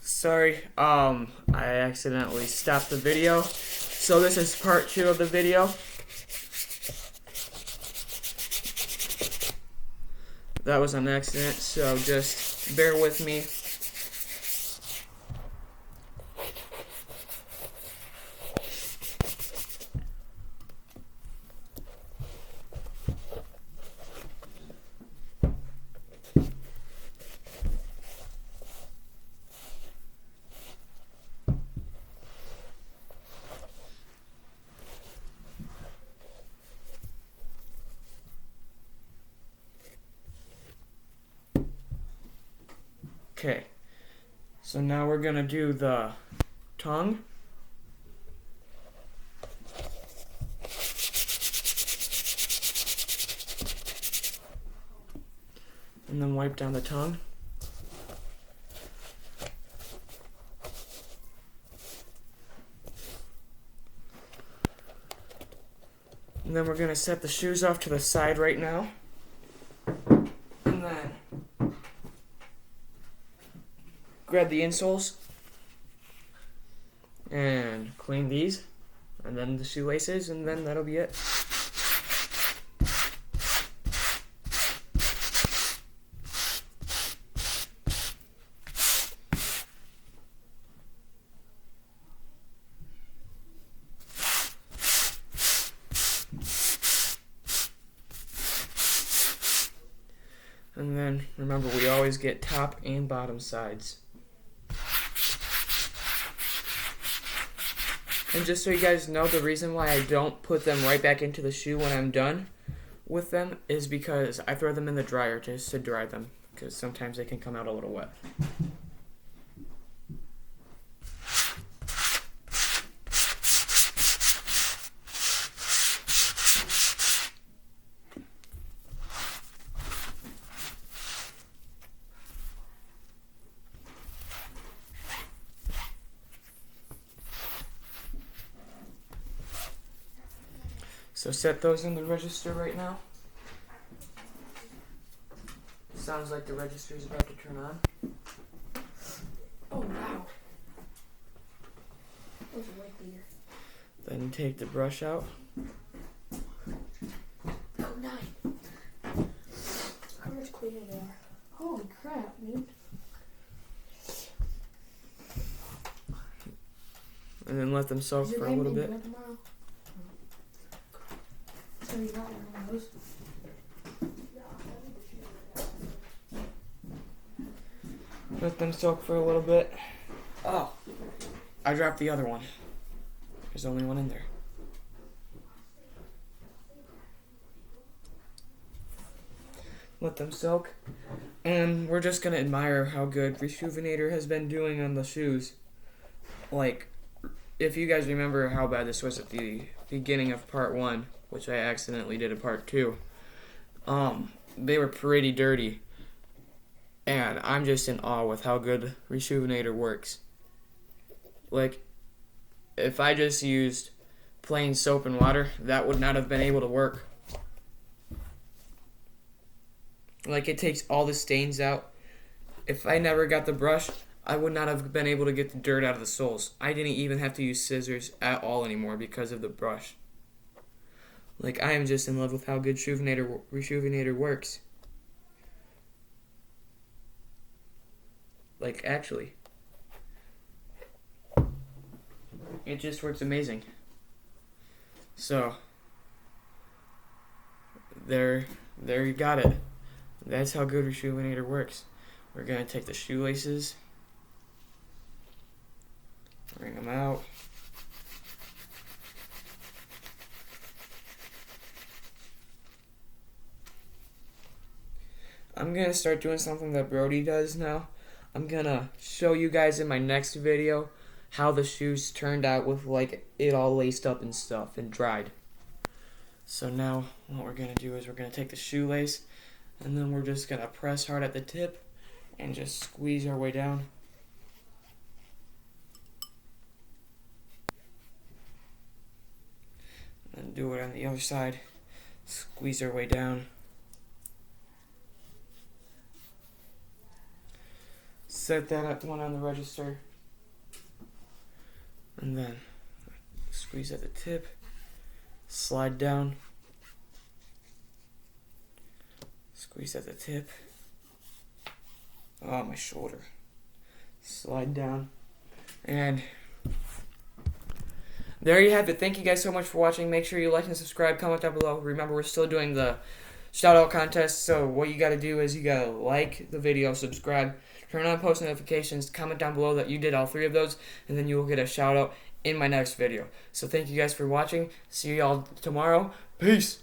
Sorry, I accidentally stopped the video. So this is part 2 of the video. That was an accident, so just bear with me. Okay, so now we're gonna do the tongue. And then wipe down the tongue. And then we're gonna set the shoes off to the side right now. And then grab the insoles and clean these, and then the shoelaces, and then that'll be it. And then remember, we always get top and bottom sides. And just so you guys know, the reason why I don't put them right back into the shoe when I'm done with them is because I throw them in the dryer just to dry them, because sometimes they can come out a little wet. So set those in the register right now. Sounds like the register is about to turn on. Oh wow. That was way bigger. Then take the brush out. Oh, 9. How much cleaner they are. Holy crap, dude. And then let them soak for a little bit. So you got one of those? Let them soak for a little bit. Oh, I dropped the other one. There's only one in there. Let them soak. And we're just going to admire how good Rejuvenator has been doing on the shoes. Like, if you guys remember how bad this was at the beginning of part 1, which I accidentally did a part 2, they were pretty dirty. And I'm just in awe with how good Rejuvenator works. Like, if I just used plain soap and water, that would not have been able to work. Like, it takes all the stains out. If I never got the brush, I would not have been able to get the dirt out of the soles. I didn't even have to use scissors at all anymore because of the brush. Like, I am just in love with how good Rejuvenator works. Like, actually, it just works amazing. So, there you got it. That's how good Rejuvenator works. We're going to take the shoelaces, bring them out. I'm going to start doing something that Brody does now. I'm going to show you guys in my next video how the shoes turned out with like it all laced up and stuff and dried. So now what we're going to do is we're going to take the shoelace and then we're just going to press hard at the tip and just squeeze our way down. And do it on the other side. Squeeze our way down. set that one on the register. And then squeeze at the tip. Slide down. Squeeze at the tip. Oh, my shoulder. Slide down. And there you have it. Thank you guys so much for watching. Make sure you like and subscribe. Comment down below. Remember, we're still doing the shout out contest. So what you got to do is you got to like the video, subscribe, turn on post notifications, comment down below that you did all 3 of those, and then you will get a shout out in my next video. So thank you guys for watching. See y'all tomorrow. Peace.